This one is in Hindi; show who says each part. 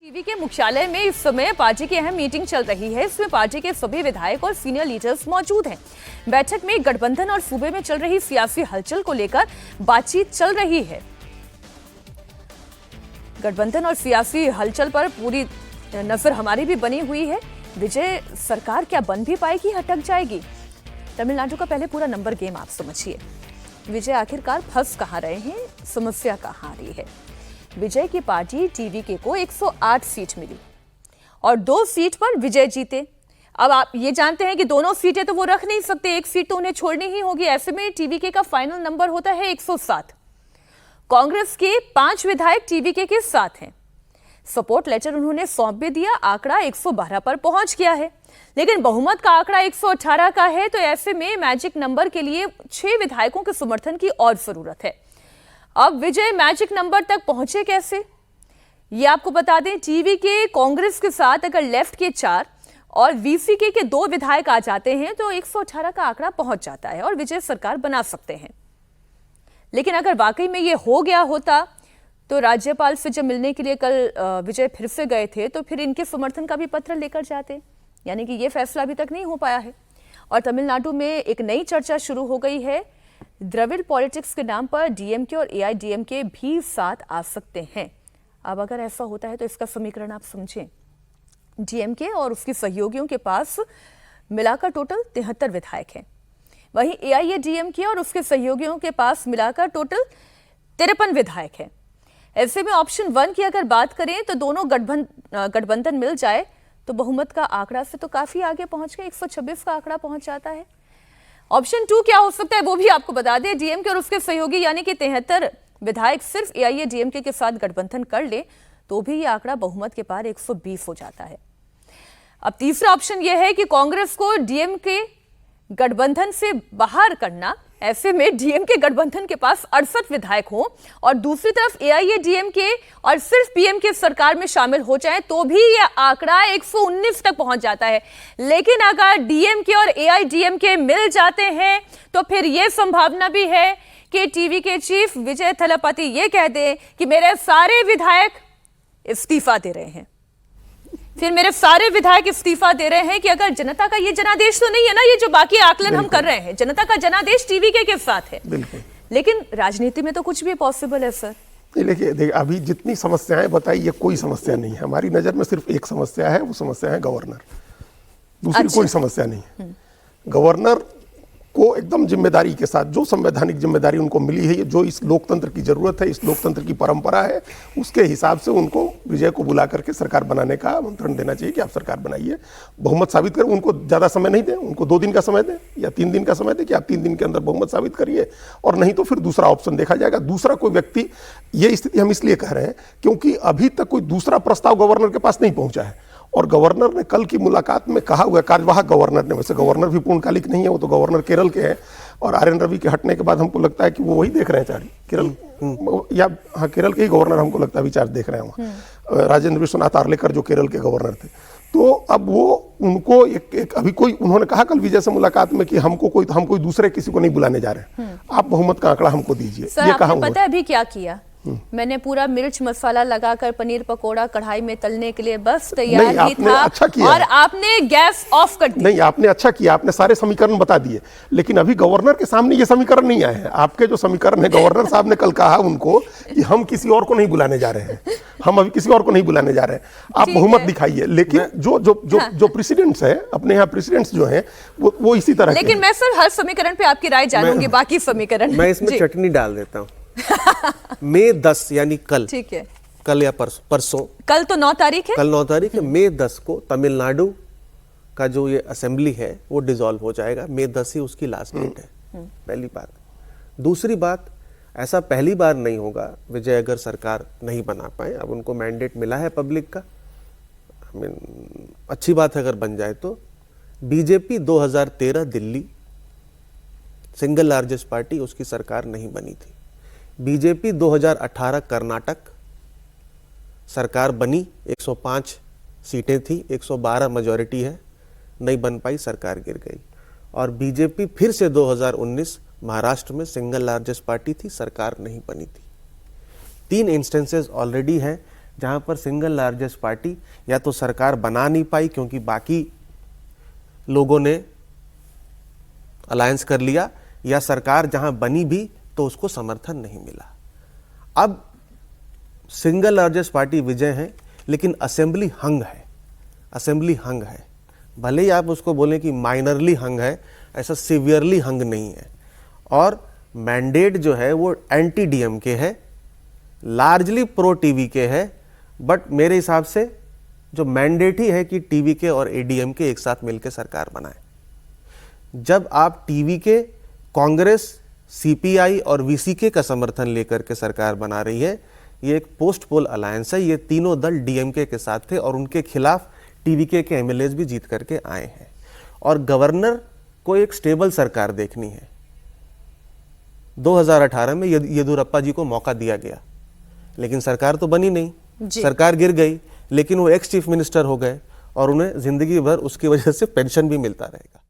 Speaker 1: टीवी के मुख्यालय में इस समय पार्टी की अहम मीटिंग चल रही है। इसमें पार्टी के सभी विधायक और सीनियर लीडर्स मौजूद हैं। बैठक में गठबंधन और सूबे में चल रही सियासी हलचल को लेकर बातचीत चल रही है। गठबंधन और सियासी हलचल पर पूरी नजर हमारी भी बनी हुई है। विजय सरकार क्या बन भी पाएगी, हटक जाएगी? तमिलनाडु का पहले पूरा नंबर गेम आप समझिए। विजय आखिरकार फंस कहां रहे हैं, समस्या कहां आ रही है? विजय की पार्टी टीवीके को 108 सीट मिली और 2 सीट पर विजय जीते। अब आप ये जानते हैं कि दोनों सीटें तो वो रख नहीं सकते, एक सीट तो उन्हें छोड़नी ही होगी। ऐसे में टीवीके का फाइनल नंबर होता है 107। कांग्रेस के 5 विधायक टीवीके के साथ हैं। सपोर्ट लेटर उन्होंने सौंप भी दिया। आंकड़ा 112 पर पहुंच गया है, लेकिन बहुमत का आंकड़ा 118 का है। तो ऐसे में मैजिक नंबर के लिए 6 विधायकों के समर्थन की और जरूरत है। अब विजय मैजिक नंबर तक पहुंचे कैसे, ये आपको बता दें। टीवीके कांग्रेस के साथ अगर लेफ्ट के 4 और वीसीके के 2 विधायक आ जाते हैं तो 118 का आंकड़ा पहुंच जाता है और विजय सरकार बना सकते हैं। लेकिन अगर वाकई में ये हो गया होता तो राज्यपाल से जब मिलने के लिए कल विजय फिर से गए थे तो फिर इनके समर्थन का भी पत्र लेकर जाते। यानी कि ये फैसला अभी तक नहीं हो पाया है। और तमिलनाडु में एक नई चर्चा शुरू हो गई है। द्रविड़ पॉलिटिक्स के नाम पर डीएमके और एआईडीएमके भी साथ आ सकते हैं। अब अगर ऐसा होता है तो इसका समीकरण आप समझें। डीएमके और उसके सहयोगियों के पास मिलाकर टोटल 73 विधायक हैं। वहीं एआईएडीएमके और उसके सहयोगियों के पास मिलाकर टोटल 53 विधायक हैं। ऐसे में ऑप्शन 1 की अगर बात करें तो दोनों गठबंधन मिल जाए तो बहुमत का आंकड़ा से तो काफी आगे पहुंच गए, 126 का आंकड़ा पहुंच जाता है। ऑप्शन 2 क्या हो सकता है वो भी आपको बता दें। डीएमके और उसके सहयोगी यानी कि 73 विधायक सिर्फ एआईएडीएमके के साथ गठबंधन कर ले तो भी ये आंकड़ा बहुमत के पार 120 हो जाता है। अब तीसरा ऑप्शन यह है कि कांग्रेस को डीएमके गठबंधन से बाहर करना। ऐसे में डीएमके गठबंधन के पास 68 विधायक हों और दूसरी तरफ एआईएडीएमके और सिर्फ पीएमके सरकार में शामिल हो जाएं तो भी यह आंकड़ा 119 तक पहुंच जाता है। लेकिन अगर डीएमके और एआईडीएमके मिल जाते हैं तो फिर यह संभावना भी है कि टीवीके चीफ विजय थलापति यह कह दें कि मेरे सारे विधायक इस्तीफा दे रहे हैं। फिर मेरे सारे विधायक इस्तीफा दे रहे हैं कि अगर जनता का ये जनादेश तो नहीं है ना, ये जो बाकी आकलन हम कर रहे हैं, जनता का जनादेश टीवीके के साथ है। बिल्कुल। लेकिन राजनीति में तो कुछ भी पॉसिबल है सर।
Speaker 2: देखिए अभी जितनी समस्याएं बताई ये कोई समस्या नहीं है। हमारी नजर में सिर्फ एक समस्या है, वो समस्या है गवर्नर। दूसरी कोई समस्या नहीं है। गवर्नर को एकदम जिम्मेदारी के साथ, जो संवैधानिक जिम्मेदारी उनको मिली है, जो इस लोकतंत्र की जरूरत है, इस लोकतंत्र की परंपरा है, उसके हिसाब से उनको विजय को बुला करके सरकार बनाने का आमंत्रण देना चाहिए कि आप सरकार बनाइए, बहुमत साबित करें। उनको ज्यादा समय नहीं दें, उनको 2 दिन का समय दें या 3 दिन का समय दें कि आप 3 दिन के अंदर बहुमत साबित करिए, और नहीं तो फिर दूसरा ऑप्शन देखा जाएगा। दूसरा कोई व्यक्ति, ये स्थिति हम इसलिए कह रहे हैं क्योंकि अभी तक कोई दूसरा प्रस्ताव गवर्नर के पास नहीं पहुंचा है। और गवर्नर ने कल की मुलाकात में कहा हुआ, कार्यवाहक गवर्नर ने, वैसे गवर्नर भी पूर्णकालिक नहीं है, वो तो गवर्नर केरल के हैं, और आर.एन. रवि के हटने के बाद हमको लगता है कि वो वही देख रहे हैं केरल या हाँ केरल के ही गवर्नर हमको लगता है विचार देख रहे हैं वहाँ, राजेंद्र विश्वनाथ आर्लेकर जो केरल के गवर्नर थे। तो अब वो उनको एक अभी कोई, उन्होंने कहा कल विजय से मुलाकात में कि हम कोई दूसरे किसी को नहीं बुलाने जा रहे हैं, आप बहुमत का आंकड़ा हमको दीजिए।
Speaker 1: ये कहा। पता है अभी क्या किया? मैंने पूरा मिर्च मसाला लगाकर पनीर पकोड़ा कढ़ाई में तलने के लिए बस तैयार ही था।
Speaker 2: अच्छा किया
Speaker 1: और आपने गैस ऑफ कर दी।
Speaker 2: नहीं, आपने अच्छा किया, आपने सारे समीकरण बता दिए, लेकिन अभी गवर्नर के सामने ये समीकरण नहीं आए हैं। आपके जो समीकरण है, गवर्नर साहब ने कल कहा उनको कि हम किसी और को नहीं बुलाने जा रहे हैं, हम अभी किसी और को नहीं बुलाने जा रहे हैं, आप बहुमत दिखाइए। लेकिन जो प्रेसिडेंट्स है, अपने यहाँ प्रेसिडेंट्स जो है वो इसी तरह।
Speaker 1: लेकिन मैं सर हर समीकरण पे आपकी राय जानूंगी, बाकी समीकरण
Speaker 3: मैं इसमें चटनी डाल देता हूँ। मई 10 यानी कल, ठीक है, कल या परसों,
Speaker 1: कल तो 9 तारीख है,
Speaker 3: कल 9 तारीख है। मई 10 को तमिलनाडु का जो ये असेंबली है वो डिसॉल्व हो जाएगा। मई 10 ही उसकी लास्ट डेट है, पहली बात। दूसरी बात, ऐसा पहली बार नहीं होगा विजय अगर सरकार नहीं बना पाए। अब उनको मैंडेट मिला है पब्लिक का, अच्छी बात है अगर बन जाए तो। BJP 2013 Delhi single largest party, उसकी सरकार नहीं बनी थी। बीजेपी 2018 कर्नाटक सरकार बनी, 105 सीटें थी, 112 मेजॉरिटी है, नहीं बन पाई, सरकार गिर गई। और बीजेपी फिर से 2019 महाराष्ट्र में सिंगल लार्जेस्ट पार्टी थी, सरकार नहीं बनी थी। 3 इंस्टेंसेस ऑलरेडी हैं जहां पर सिंगल लार्जेस्ट पार्टी या तो सरकार बना नहीं पाई क्योंकि बाकी लोगों ने अलायंस कर लिया, या सरकार जहां बनी भी तो उसको समर्थन नहीं मिला। अब सिंगल लार्जेस्ट पार्टी विजय है, लेकिन असेंबली हंग है, असेंबली हंग है। भले ही आप उसको बोलें कि माइनरली हंग है, ऐसा सीवियरली हंग नहीं है। और मैंडेट जो है वो एंटी डीएमके है, लार्जली प्रो टीवीके है, बट मेरे हिसाब से जो मैंडेट ही है कि टीवीके और एडीएमके एक साथ मिलकर सरकार बनाए। जब आप टीवीके, कांग्रेस, सीपीआई और वीसीके का समर्थन लेकर के सरकार बना रही है, ये एक पोस्ट पोल अलायंस है। ये तीनों दल डीएमके के साथ थे और उनके खिलाफ टीवीके के एमएलएज भी जीत करके आए हैं। और गवर्नर को एक स्टेबल सरकार देखनी है। 2018 में येदियुरप्पा जी को मौका दिया गया, लेकिन सरकार तो बनी नहीं, सरकार गिर गई, लेकिन वो एक्स चीफ मिनिस्टर हो गए और उन्हें जिंदगी भर उसकी वजह से पेंशन भी मिलता रहेगा।